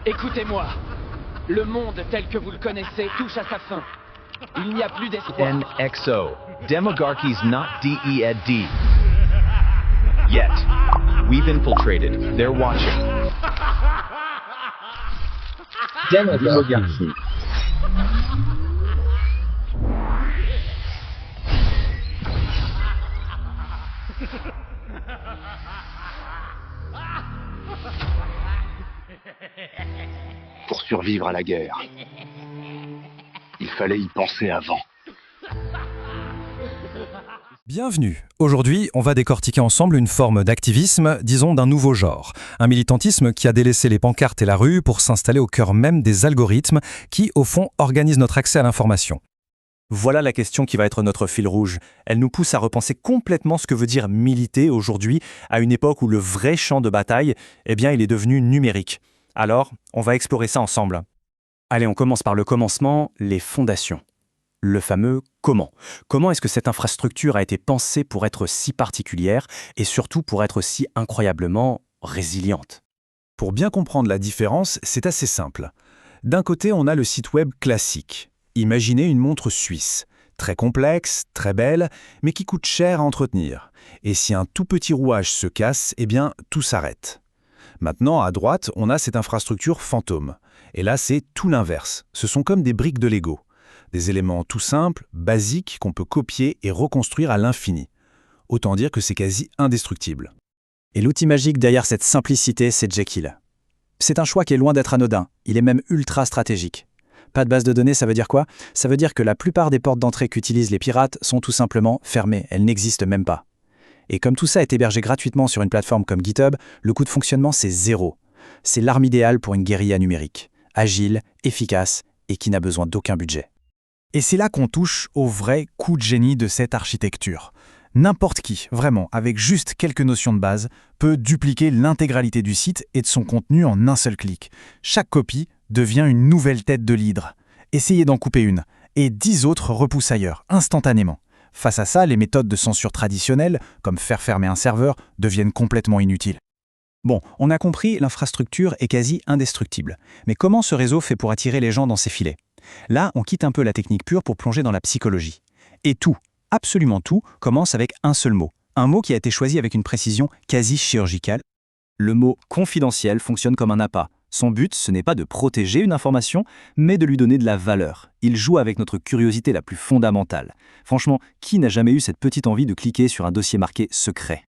Écoutez-moi, le monde tel que vous le connaissez touche à sa fin. Il n'y a plus d'espoir. NXO. Demogarchy's not DEAD. Yet. We've infiltrated. They're watching. Demogarchy. Pour survivre à la guerre, il fallait y penser avant. Bienvenue. Aujourd'hui, on va décortiquer ensemble une forme d'activisme, disons d'un nouveau genre. Un militantisme qui a délaissé les pancartes et la rue pour s'installer au cœur même des algorithmes qui, au fond, organisent notre accès à l'information. Voilà la question qui va être notre fil rouge. Elle nous pousse à repenser complètement ce que veut dire militer aujourd'hui, à une époque où le vrai champ de bataille, il est devenu numérique. Alors, on va explorer ça ensemble. Allez, on commence par le commencement, les fondations. Le fameux comment. Comment est-ce que cette infrastructure a été pensée pour être si particulière et surtout pour être si incroyablement résiliente? Pour bien comprendre la différence, c'est assez simple. D'un côté, on a le site web classique. Imaginez une montre suisse, très complexe, très belle, mais qui coûte cher à entretenir. Et si un tout petit rouage se casse, tout s'arrête. Maintenant, à droite, on a cette infrastructure fantôme. Et là, c'est tout l'inverse. Ce sont comme des briques de Lego. Des éléments tout simples, basiques, qu'on peut copier et reconstruire à l'infini. Autant dire que c'est quasi indestructible. Et l'outil magique derrière cette simplicité, c'est Jekyll. C'est un choix qui est loin d'être anodin. Il est même ultra stratégique. Pas de base de données, ça veut dire quoi? Ça veut dire que la plupart des portes d'entrée qu'utilisent les pirates sont tout simplement fermées. Elles n'existent même pas. Et comme tout ça est hébergé gratuitement sur une plateforme comme GitHub, le coût de fonctionnement, c'est 0. C'est l'arme idéale pour une guérilla numérique. Agile, efficace et qui n'a besoin d'aucun budget. Et c'est là qu'on touche au vrai coup de génie de cette architecture. N'importe qui, vraiment, avec juste quelques notions de base, peut dupliquer l'intégralité du site et de son contenu en un seul clic. Chaque copie devient une nouvelle tête de l'hydre. Essayez d'en couper une, et 10 autres repoussent ailleurs, instantanément. Face à ça, les méthodes de censure traditionnelles, comme faire fermer un serveur, deviennent complètement inutiles. Bon, on a compris, l'infrastructure est quasi indestructible. Mais comment ce réseau fait pour attirer les gens dans ses filets? Là, on quitte un peu la technique pure pour plonger dans la psychologie. Et tout, absolument tout, commence avec un seul mot. Un mot qui a été choisi avec une précision quasi chirurgicale. Le mot « confidentiel » fonctionne comme un appât. Son but, ce n'est pas de protéger une information, mais de lui donner de la valeur. Il joue avec notre curiosité la plus fondamentale. Franchement, qui n'a jamais eu cette petite envie de cliquer sur un dossier marqué « secret » ?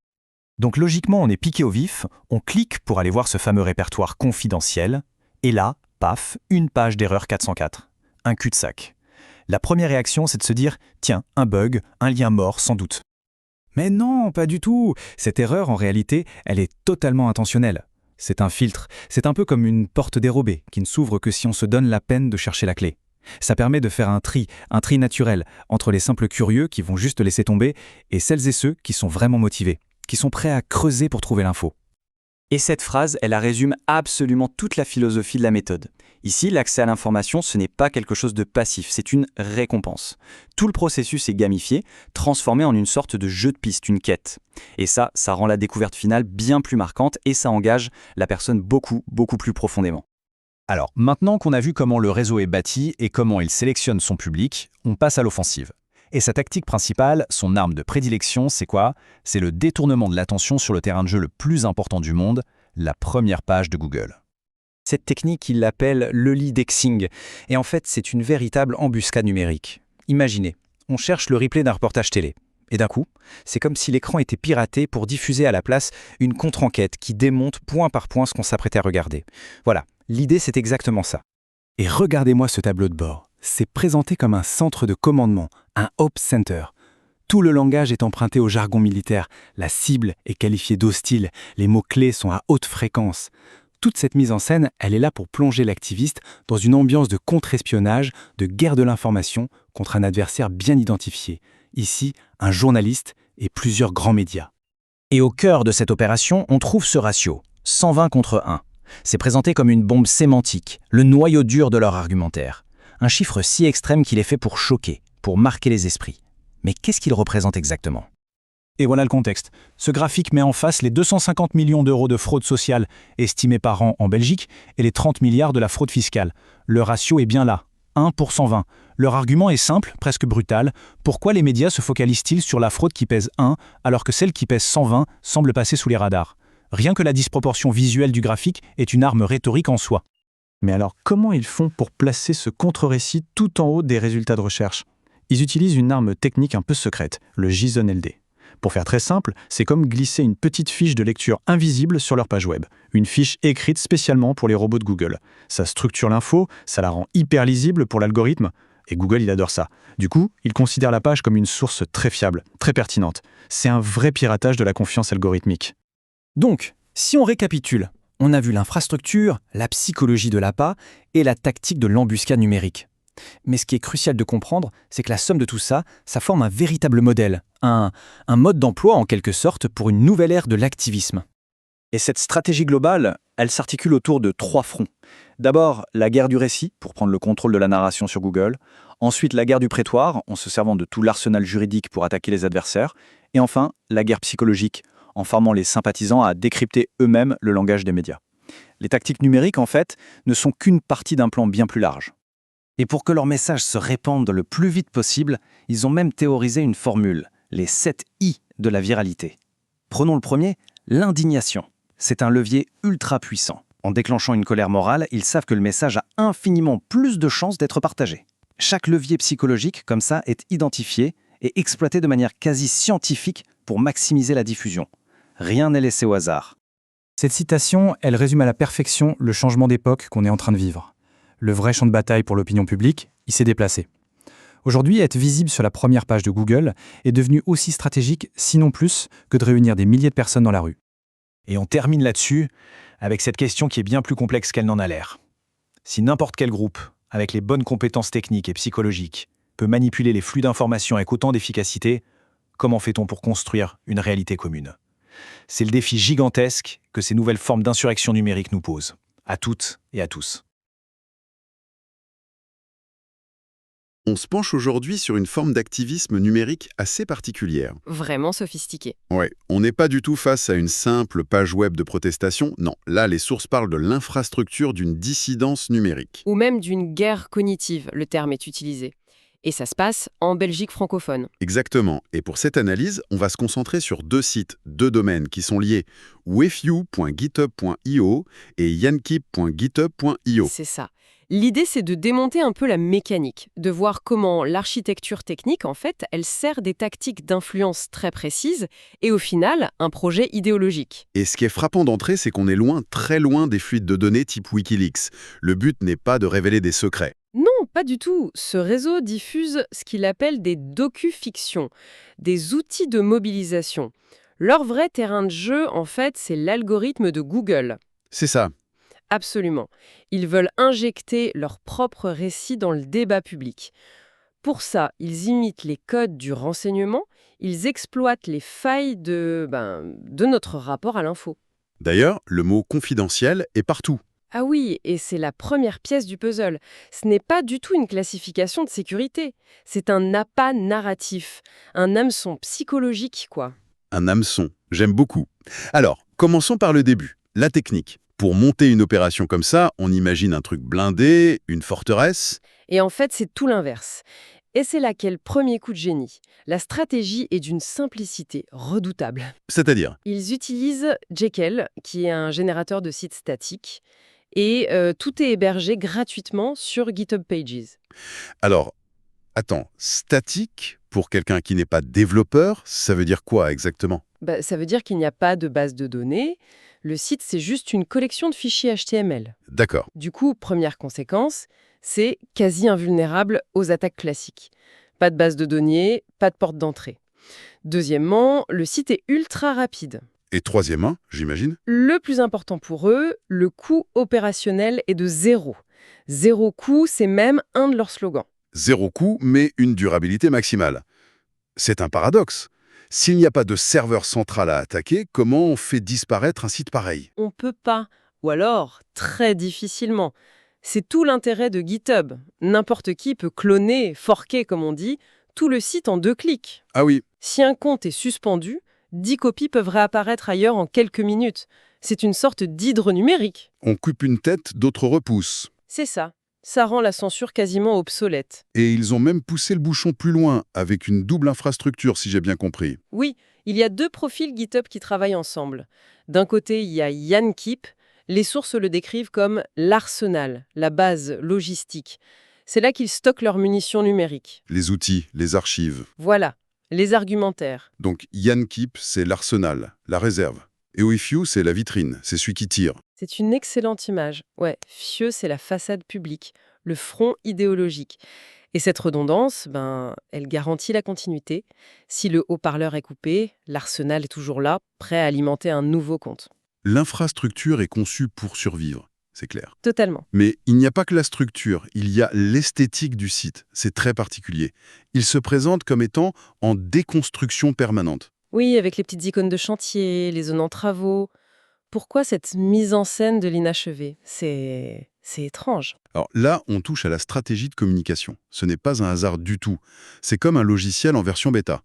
Donc logiquement, on est piqué au vif, on clique pour aller voir ce fameux répertoire confidentiel, et là, paf, une page d'erreur 404. Un cul-de-sac. La première réaction, c'est de se dire « Tiens, un bug, un lien mort, sans doute ». Mais non, pas du tout. Cette erreur, en réalité, elle est totalement intentionnelle. C'est un filtre. C'est un peu comme une porte dérobée qui ne s'ouvre que si on se donne la peine de chercher la clé. Ça permet de faire un tri naturel, entre les simples curieux qui vont juste laisser tomber et celles et ceux qui sont vraiment motivés, qui sont prêts à creuser pour trouver l'info. Et cette phrase, elle résume absolument toute la philosophie de la méthode. Ici, l'accès à l'information, ce n'est pas quelque chose de passif, c'est une récompense. Tout le processus est gamifié, transformé en une sorte de jeu de piste, une quête. Et ça rend la découverte finale bien plus marquante et ça engage la personne beaucoup plus profondément. Alors, maintenant qu'on a vu comment le réseau est bâti et comment il sélectionne son public, on passe à l'offensive. Et sa tactique principale, son arme de prédilection, c'est quoi? C'est le détournement de l'attention sur le terrain de jeu le plus important du monde, la première page de Google. Cette technique, il l'appelle le lead-exing, et en fait, c'est une véritable embuscade numérique. Imaginez, on cherche le replay d'un reportage télé, et d'un coup, c'est comme si l'écran était piraté pour diffuser à la place une contre-enquête qui démonte point par point ce qu'on s'apprêtait à regarder. Voilà, l'idée, c'est exactement ça. Et regardez-moi ce tableau de bord. C'est présenté comme un centre de commandement, un Ops Center. Tout le langage est emprunté au jargon militaire, la cible est qualifiée d'hostile, les mots-clés sont à haute fréquence. Toute cette mise en scène, elle est là pour plonger l'activiste dans une ambiance de contre-espionnage, de guerre de l'information contre un adversaire bien identifié. Ici, un journaliste et plusieurs grands médias. Et au cœur de cette opération, on trouve ce ratio, 120 contre 1. C'est présenté comme une bombe sémantique, le noyau dur de leur argumentaire. Un chiffre si extrême qu'il est fait pour choquer, pour marquer les esprits. Mais qu'est-ce qu'il représente exactement ? Et voilà le contexte. Ce graphique met en face les 250 millions d'euros de fraude sociale estimée par an en Belgique et les 30 milliards de la fraude fiscale. Le ratio est bien là, 1 pour 120. Leur argument est simple, presque brutal. Pourquoi les médias se focalisent-ils sur la fraude qui pèse 1 alors que celle qui pèse 120 semble passer sous les radars ? Rien que la disproportion visuelle du graphique est une arme rhétorique en soi. Mais alors, comment ils font pour placer ce contre-récit tout en haut des résultats de recherche ? Ils utilisent une arme technique un peu secrète, le JSON-LD. Pour faire très simple, c'est comme glisser une petite fiche de lecture invisible sur leur page web. Une fiche écrite spécialement pour les robots de Google. Ça structure l'info, ça la rend hyper lisible pour l'algorithme, et Google, il adore ça. Du coup, il considère la page comme une source très fiable, très pertinente. C'est un vrai piratage de la confiance algorithmique. Donc, si on récapitule, on a vu l'infrastructure, la psychologie de l'appât et la tactique de l'embuscade numérique. Mais ce qui est crucial de comprendre, c'est que la somme de tout ça, ça forme un véritable modèle, un mode d'emploi en quelque sorte pour une nouvelle ère de l'activisme. Et cette stratégie globale, elle s'articule autour de 3 fronts. D'abord, la guerre du récit, pour prendre le contrôle de la narration sur Google. Ensuite, la guerre du prétoire, en se servant de tout l'arsenal juridique pour attaquer les adversaires. Et enfin, la guerre psychologique, en formant les sympathisants à décrypter eux-mêmes le langage des médias. Les tactiques numériques, en fait, ne sont qu'une partie d'un plan bien plus large. Et pour que leur message se répande le plus vite possible, ils ont même théorisé une formule, les 7 I de la viralité. Prenons le premier, l'indignation. C'est un levier ultra puissant. En déclenchant une colère morale, ils savent que le message a infiniment plus de chances d'être partagé. Chaque levier psychologique, comme ça, est identifié et exploité de manière quasi scientifique pour maximiser la diffusion. Rien n'est laissé au hasard. Cette citation, elle résume à la perfection le changement d'époque qu'on est en train de vivre. Le vrai champ de bataille pour l'opinion publique, il s'est déplacé. Aujourd'hui, être visible sur la première page de Google est devenu aussi stratégique, sinon plus, que de réunir des milliers de personnes dans la rue. Et on termine là-dessus avec cette question qui est bien plus complexe qu'elle n'en a l'air. Si n'importe quel groupe, avec les bonnes compétences techniques et psychologiques, peut manipuler les flux d'informations avec autant d'efficacité, comment fait-on pour construire une réalité commune ? C'est le défi gigantesque que ces nouvelles formes d'insurrection numérique nous posent, à toutes et à tous. On se penche aujourd'hui sur une forme d'activisme numérique assez particulière. Vraiment sophistiqué. Ouais, on n'est pas du tout face à une simple page web de protestation. Non, là, les sources parlent de l'infrastructure d'une dissidence numérique. Ou même d'une guerre cognitive, le terme est utilisé. Et ça se passe en Belgique francophone. Exactement. Et pour cette analyse, on va se concentrer sur 2 sites, 2 domaines qui sont liés, wefew.github.io et yankip.github.io. C'est ça. L'idée, c'est de démonter un peu la mécanique, de voir comment l'architecture technique, en fait, elle sert des tactiques d'influence très précises et au final, un projet idéologique. Et ce qui est frappant d'entrée, c'est qu'on est loin, très loin des fuites de données type Wikileaks. Le but n'est pas de révéler des secrets. Non, pas du tout. Ce réseau diffuse ce qu'il appelle des docu-fictions, des outils de mobilisation. Leur vrai terrain de jeu, en fait, c'est l'algorithme de Google. C'est ça. Absolument. Ils veulent injecter leur propre récit dans le débat public. Pour ça, ils imitent les codes du renseignement, ils exploitent les failles de notre rapport à l'info. D'ailleurs, le mot « confidentiel » est partout. Ah oui, et c'est la première pièce du puzzle. Ce n'est pas du tout une classification de sécurité. C'est un appât narratif, un hameçon psychologique, quoi. Un hameçon, j'aime beaucoup. Alors, commençons par le début, la technique. Pour monter une opération comme ça, on imagine un truc blindé, une forteresse. Et en fait, c'est tout l'inverse. Et c'est là qu'est le premier coup de génie. La stratégie est d'une simplicité redoutable. C'est-à-dire ? Ils utilisent Jekyll, qui est un générateur de sites statiques, et tout est hébergé gratuitement sur GitHub Pages. Alors, attends, statique, pour quelqu'un qui n'est pas développeur, ça veut dire quoi exactement ? Ça veut dire qu'il n'y a pas de base de données. Le site, c'est juste une collection de fichiers HTML. D'accord. Du coup, première conséquence, c'est quasi invulnérable aux attaques classiques. Pas de base de données, pas de porte d'entrée. Deuxièmement, le site est ultra rapide. Et troisièmement, j'imagine ? Le plus important pour eux, le coût opérationnel est de 0. 0 coût, c'est même un de leurs slogans. 0 coût, mais une durabilité maximale. C'est un paradoxe. S'il n'y a pas de serveur central à attaquer, comment on fait disparaître un site pareil ? On peut pas. ou alors très difficilement. C'est tout l'intérêt de GitHub. N'importe qui peut cloner, forquer comme on dit, tout le site en 2 clics. Ah oui, Si un compte est suspendu, 10 copies peuvent réapparaître ailleurs en quelques minutes. C'est une sorte d'hydre numérique. on coupe une tête, d'autres repoussent. C'est ça. Ça rend la censure quasiment obsolète. Et ils ont même poussé le bouchon plus loin, avec une double infrastructure, si j'ai bien compris. Oui, il y a 2 profils GitHub qui travaillent ensemble. D'un côté, il y a YannKeep. Les sources le décrivent comme l'arsenal, la base logistique. C'est là qu'ils stockent leurs munitions numériques. Les outils, les archives. Voilà, les argumentaires. Donc YannKeep, c'est l'arsenal, la réserve. Et OIFU, c'est la vitrine, c'est celui qui tire. C'est une excellente image. Ouais, FIEU, c'est la façade publique, le front idéologique. Et cette redondance, elle garantit la continuité. Si le haut-parleur est coupé, l'arsenal est toujours là, prêt à alimenter un nouveau compte. L'infrastructure est conçue pour survivre, c'est clair. Totalement. Mais il n'y a pas que la structure, il y a l'esthétique du site. C'est très particulier. Il se présente comme étant en déconstruction permanente. Oui, avec les petites icônes de chantier, les zones en travaux. Pourquoi cette mise en scène de l'inachevé? C'est étrange. Alors là, on touche à la stratégie de communication. Ce n'est pas un hasard du tout. C'est comme un logiciel en version bêta.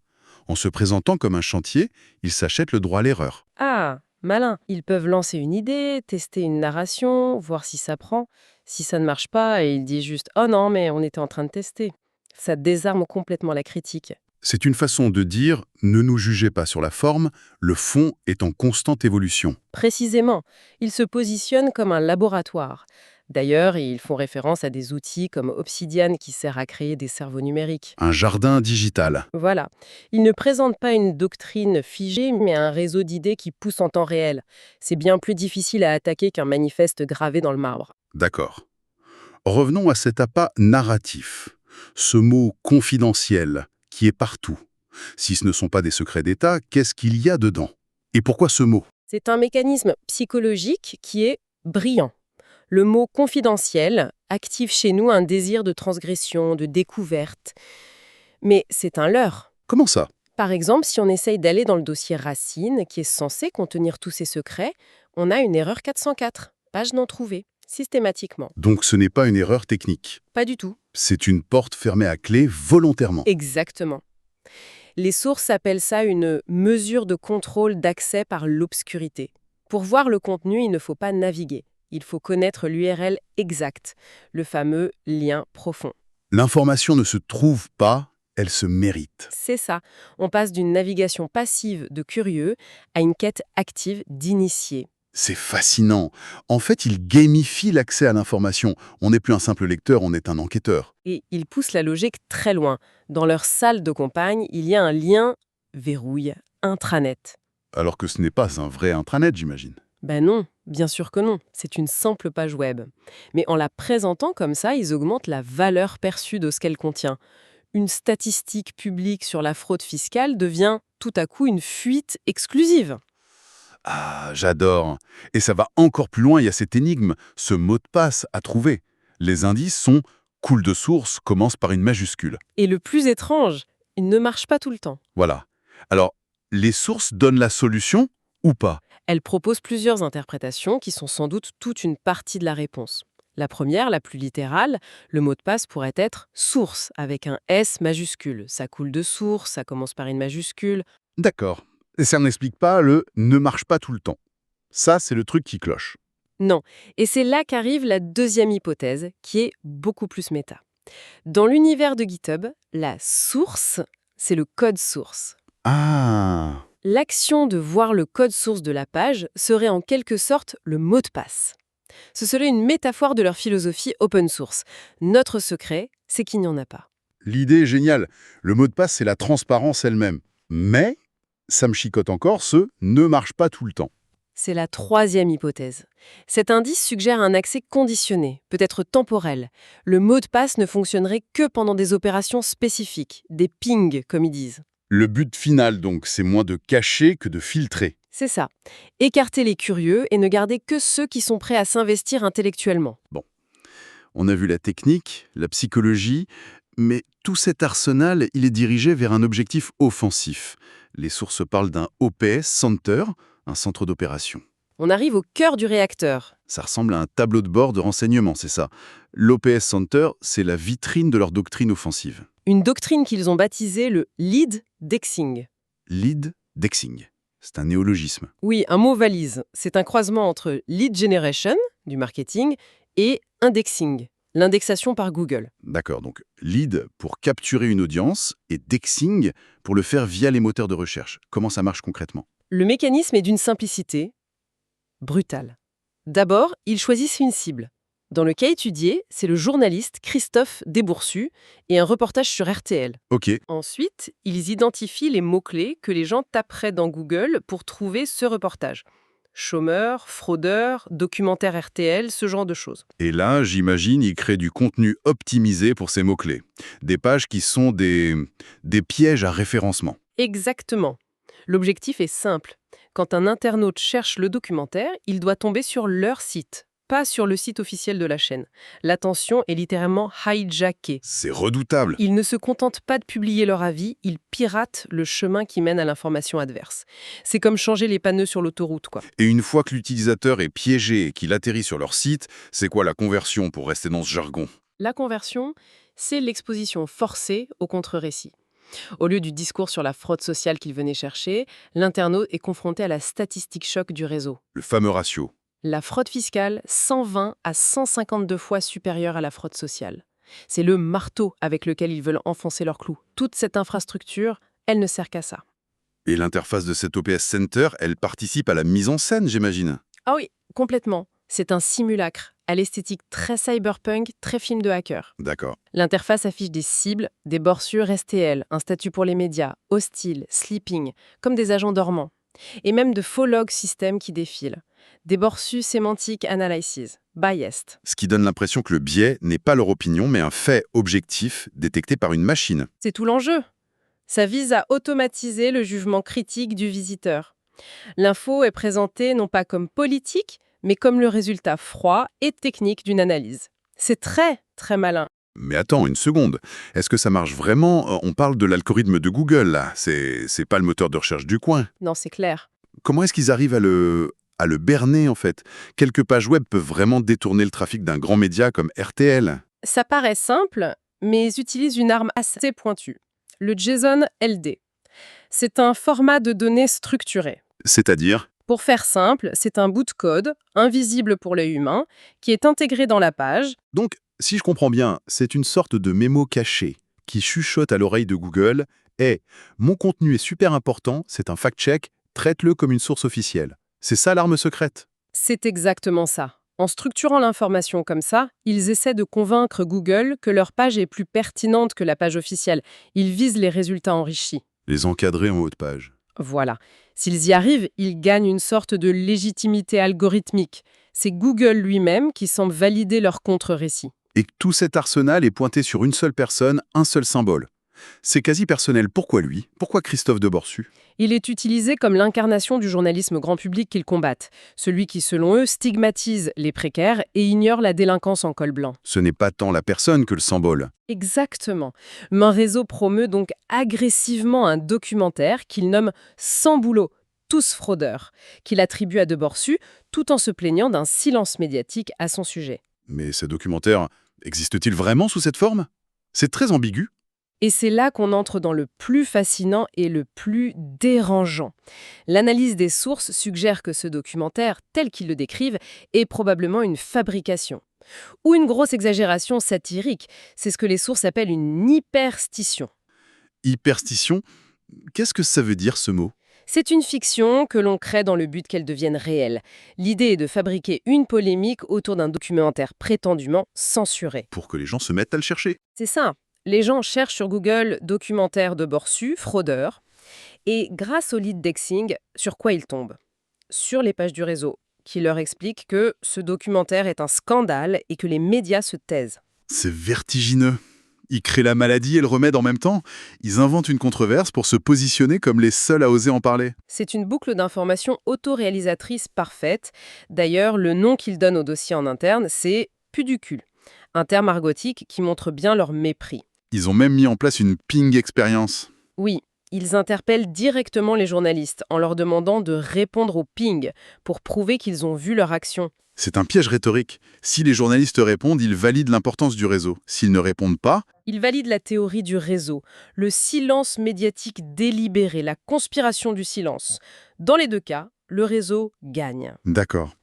En se présentant comme un chantier, il s'achète le droit à l'erreur. Ah, malin. Ils peuvent lancer une idée, tester une narration, voir si ça prend. Si ça ne marche pas, et il dit juste « Oh non, mais on était en train de tester ». Ça désarme complètement la critique. C'est une façon de dire « ne nous jugez pas sur la forme, le fond est en constante évolution ». Précisément, ils se positionnent comme un laboratoire. D'ailleurs, ils font référence à des outils comme Obsidian qui sert à créer des cerveaux numériques. Un jardin digital. Voilà. Ils ne présentent pas une doctrine figée, mais un réseau d'idées qui pousse en temps réel. C'est bien plus difficile à attaquer qu'un manifeste gravé dans le marbre. D'accord. Revenons à cet appât narratif. Ce mot « confidentiel » qui est partout. Si ce ne sont pas des secrets d'État, qu'est-ce qu'il y a dedans? Et pourquoi ce mot? C'est un mécanisme psychologique qui est brillant. Le mot confidentiel active chez nous un désir de transgression, de découverte. Mais c'est un leurre. Comment ça? Par exemple, si on essaye d'aller dans le dossier Racine, qui est censé contenir tous ces secrets, on a une erreur 404, page non trouvée, systématiquement. Donc ce n'est pas une erreur technique. Pas du tout. C'est une porte fermée à clé volontairement. Exactement. Les sources appellent ça une mesure de contrôle d'accès par l'obscurité. Pour voir le contenu, il ne faut pas naviguer. Il faut connaître l'URL exact, le fameux lien profond. L'information ne se trouve pas, elle se mérite. C'est ça. On passe d'une navigation passive de curieux à une quête active d'initiés. C'est fascinant. En fait, il gamifie l'accès à l'information. On n'est plus un simple lecteur, on est un enquêteur. Et ils poussent la logique très loin. Dans leur salle de campagne, il y a un lien verrouille intranet. Alors que ce n'est pas un vrai intranet, j'imagine. Ben non, bien sûr que non. C'est une simple page web. Mais en la présentant comme ça, ils augmentent la valeur perçue de ce qu'elle contient. Une statistique publique sur la fraude fiscale devient tout à coup une fuite exclusive. Ah, j'adore. Et ça va encore plus loin, il y a cette énigme, ce mot de passe à trouver. Les indices sont « cool de source » commence par une majuscule. Et le plus étrange, il ne marche pas tout le temps. Voilà. Alors, les sources donnent la solution ou pas? Elles proposent plusieurs interprétations qui sont sans doute toute une partie de la réponse. La première, la plus littérale, le mot de passe pourrait être « source » avec un S majuscule. Ça coule de source, ça commence par une majuscule. D'accord. Et ça n'explique pas le « ne marche pas tout le temps ». Ça, c'est le truc qui cloche. Non. Et c'est là qu'arrive la deuxième hypothèse, qui est beaucoup plus méta. Dans l'univers de GitHub, la source, c'est le code source. Ah. L'action de voir le code source de la page serait en quelque sorte le mot de passe. Ce serait une métaphore de leur philosophie open source. Notre secret, c'est qu'il n'y en a pas. L'idée est géniale. Le mot de passe, c'est la transparence elle-même. Mais ça me chicote encore, ce « ne marche pas tout le temps ». C'est la troisième hypothèse. Cet indice suggère un accès conditionné, peut-être temporel. Le mot de passe ne fonctionnerait que pendant des opérations spécifiques, des pings, comme ils disent. Le but final, donc, c'est moins de cacher que de filtrer. C'est ça. Écarter les curieux et ne garder que ceux qui sont prêts à s'investir intellectuellement. Bon, on a vu la technique, la psychologie, mais tout cet arsenal, il est dirigé vers un objectif offensif. Les sources parlent d'un OPS Center, un centre d'opération. On arrive au cœur du réacteur. Ça ressemble à un tableau de bord de renseignement, c'est ça. L'OPS Center, c'est la vitrine de leur doctrine offensive. Une doctrine qu'ils ont baptisée le lead dexing. Lead Dexing. C'est un néologisme. Oui, un mot valise. C'est un croisement entre lead generation, du marketing, et indexing, l'indexation par Google. D'accord, donc lead pour capturer une audience et dexing pour le faire via les moteurs de recherche. Comment ça marche concrètement? Le mécanisme est d'une simplicité brutale. D'abord, ils choisissent une cible. Dans le cas étudié, c'est le journaliste Christophe Desboursus et un reportage sur RTL. Ok, Ensuite, ils identifient les mots-clés que les gens taperaient dans Google pour trouver ce reportage. Chômeurs, fraudeurs, documentaire RTL, ce genre de choses. et là, j'imagine, ils créent du contenu optimisé pour ces mots-clés. Des pages qui sont des pièges à référencement. Exactement. L'objectif est simple. Quand un internaute cherche le documentaire, il doit tomber sur leur site, pas sur le site officiel de la chaîne. L'attention est littéralement hijackée. C'est redoutable. Ils ne se contentent pas de publier leur avis, ils piratent le chemin qui mène à l'information adverse. C'est comme changer les panneaux sur l'autoroute, quoi. Et une fois que l'utilisateur est piégé et qu'il atterrit sur leur site, c'est quoi la conversion pour rester dans ce jargon? La conversion, c'est l'exposition forcée au contre-récit. Au lieu du discours sur la fraude sociale qu'il venait chercher, l'internaute est confronté à la statistique choc du réseau. Le fameux ratio. La fraude fiscale, 120 à 152 fois supérieure à la fraude sociale. C'est le marteau avec lequel ils veulent enfoncer leur clou. Toute cette infrastructure, elle ne sert qu'à ça. Et l'interface de cet OPS Center, elle participe à la mise en scène, j'imagine. Ah oui, complètement. C'est un simulacre, à l'esthétique très cyberpunk, très film de hacker. D'accord. L'interface affiche des cibles, des bordures STL, un statut pour les médias, hostile, sleeping, comme des agents dormants. Et même de faux log systèmes qui défilent. Des bordures sémantiques analysis, biased. Ce qui donne l'impression que le biais n'est pas leur opinion, mais un fait objectif détecté par une machine. C'est tout l'enjeu. Ça vise à automatiser le jugement critique du visiteur. L'info est présentée non pas comme politique, mais comme le résultat froid et technique d'une analyse. C'est très, très malin. Mais attends, une seconde. Est-ce que ça marche vraiment? On parle de l'algorithme de Google, là. C'est pas le moteur de recherche du coin. Non, c'est clair. Comment est-ce qu'ils arrivent à le berner, en fait? Quelques pages web peuvent vraiment détourner le trafic d'un grand média comme RTL. Ça paraît simple, mais ils utilisent une arme assez pointue. Le JSON LD. C'est un format de données structuré. C'est-à-dire? Pour faire simple, c'est un bout de code, invisible pour l'œil humain, qui est intégré dans la page. Donc, si je comprends bien, c'est une sorte de mémo caché qui chuchote à l'oreille de Google « Hey, mon contenu est super important, c'est un fact-check, traite-le comme une source officielle. » C'est ça l'arme secrète? C'est exactement ça. En structurant l'information comme ça, ils essaient de convaincre Google que leur page est plus pertinente que la page officielle. Ils visent les résultats enrichis. Les encadrer en haut de page. Voilà. S'ils y arrivent, ils gagnent une sorte de légitimité algorithmique. C'est Google lui-même qui semble valider leur contre-récit. Et que tout cet arsenal est pointé sur une seule personne, un seul symbole. C'est quasi personnel. Pourquoi lui? Pourquoi Christophe Desboursus? Il est utilisé comme l'incarnation du journalisme grand public qu'ils combattent. Celui qui, selon eux, stigmatise les précaires et ignore la délinquance en col blanc. Ce n'est pas tant la personne que le symbole. Exactement. Un réseau promeut donc agressivement un documentaire qu'il nomme « Sans boulot, tous fraudeurs », qu'il attribue à Desboursus, tout en se plaignant d'un silence médiatique à son sujet. Mais ce documentaire existe-t-il vraiment sous cette forme? C'est très ambigu. Et c'est là qu'on entre dans le plus fascinant et le plus dérangeant. L'analyse des sources suggère que ce documentaire, tel qu'ils le décrivent, est probablement une fabrication. Ou une grosse exagération satirique. C'est ce que les sources appellent une hyperstition. Hyperstition, qu'est-ce que ça veut dire ce mot? C'est une fiction que l'on crée dans le but qu'elle devienne réelle. L'idée est de fabriquer une polémique autour d'un documentaire prétendument censuré. Pour que les gens se mettent à le chercher. C'est ça. Les gens cherchent sur Google « documentaire Desboursus, fraudeur » et grâce au lead dexing, sur quoi ils tombent? Sur les pages du réseau, qui leur expliquent que ce documentaire est un scandale et que les médias se taisent. C'est vertigineux. Ils créent la maladie et le remède en même temps. Ils inventent une controverse pour se positionner comme les seuls à oser en parler. C'est une boucle d'information autoréalisatrice parfaite. D'ailleurs, le nom qu'ils donnent au dossier en interne, c'est « pudicule », un terme argotique qui montre bien leur mépris. Ils ont même mis en place une ping expérience. Oui, Ils interpellent directement les journalistes en leur demandant de répondre au ping pour prouver qu'ils ont vu leur action. C'est un piège rhétorique. Si les journalistes répondent, ils valident l'importance du réseau. S'ils ne répondent pas, Ils valident la théorie du réseau, le silence médiatique délibéré, la conspiration du silence. Dans les deux cas, le réseau gagne. d'accord.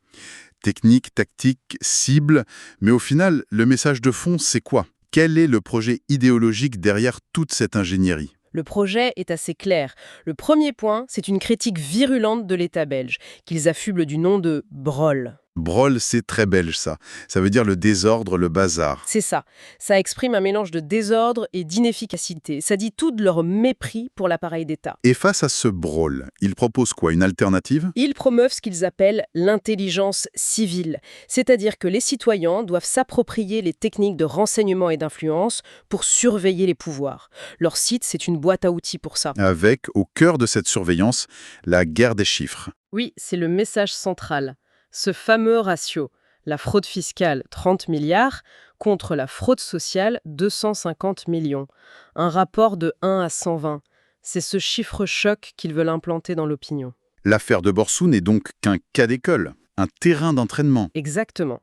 Technique, tactique, cible, mais au final, le message de fond, c'est quoi? Quel est le projet idéologique derrière toute cette ingénierie? Le projet est assez clair. Le premier point, c'est une critique virulente de l'État belge, qu'ils affublent du nom de Broll. Broll, c'est très belge, ça. Ça veut dire le désordre, le bazar. C'est ça. Ça exprime un mélange de désordre et d'inefficacité. Ça dit tout de leur mépris pour l'appareil d'État. Et face à ce Broll, il propose quoi? Une alternative? Ils promeuvent ce qu'ils appellent l'intelligence civile, c'est-à-dire que les citoyens doivent s'approprier les techniques de renseignement et d'influence pour surveiller les pouvoirs. Leur site, c'est une boîte à outils pour ça. Avec, au cœur de cette surveillance, la guerre des chiffres. Oui, c'est le message central. Ce fameux ratio, la fraude fiscale 30 milliards contre la fraude sociale 250 millions. Un rapport de 1 à 120. C'est ce chiffre choc qu'ils veulent implanter dans l'opinion. L'affaire de Borsou n'est donc qu'un cas d'école, un terrain d'entraînement. Exactement.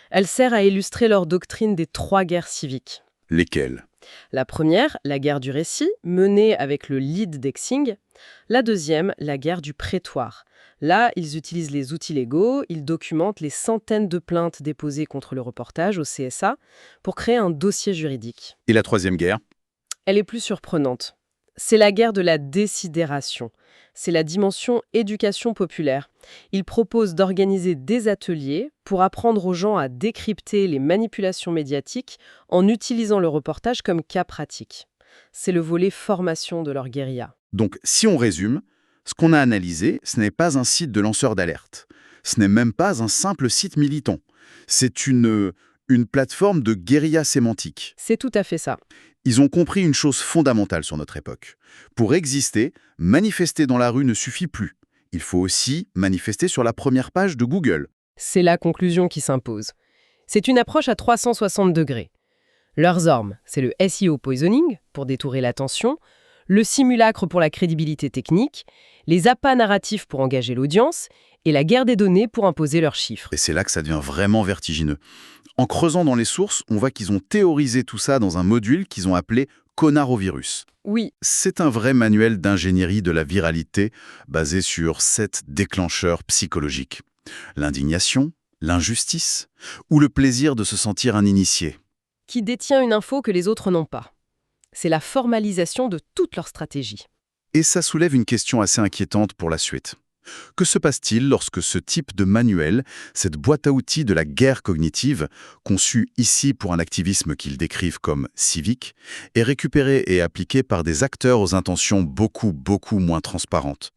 Elle sert à illustrer leur doctrine des 3 guerres civiques. Lesquels? La première, la guerre du récit, menée avec le lead d'Exing. La deuxième, la guerre du prétoire. Là, ils utilisent les outils légaux, ils documentent les centaines de plaintes déposées contre le reportage au CSA pour créer un dossier juridique. Et la troisième guerre? Elle est plus surprenante. C'est la guerre de la décidération. C'est la dimension éducation populaire. Ils proposent d'organiser des ateliers pour apprendre aux gens à décrypter les manipulations médiatiques en utilisant le reportage comme cas pratique. C'est le volet formation de leur guérilla. Donc, si on résume, ce qu'on a analysé, ce n'est pas un site de lanceur d'alerte. Ce n'est même pas un simple site militant. C'est une plateforme de guérilla sémantique. C'est tout à fait ça. Ils ont compris une chose fondamentale sur notre époque. Pour exister, manifester dans la rue ne suffit plus. Il faut aussi manifester sur la première page de Google. C'est la conclusion qui s'impose. C'est une approche à 360 degrés. Leurs armes, c'est le SEO poisoning, pour détourer l'attention, le simulacre pour la crédibilité technique, les appâts narratifs pour engager l'audience, et la guerre des données pour imposer leurs chiffres. Et c'est là que ça devient vraiment vertigineux. En creusant dans les sources, on voit qu'ils ont théorisé tout ça dans un module qu'ils ont appelé Conarovirus. Oui, C'est un vrai manuel d'ingénierie de la viralité basé sur 7 déclencheurs psychologiques. L'indignation, l'injustice ou le plaisir de se sentir un initié. qui détient une info que les autres n'ont pas. C'est la formalisation de toute leur stratégie. Et ça soulève une question assez inquiétante pour la suite. Que se passe-t-il lorsque ce type de manuel, cette boîte à outils de la guerre cognitive, conçue ici pour un activisme qu'ils décrivent comme civique, est récupéré et appliqué par des acteurs aux intentions beaucoup moins transparentes?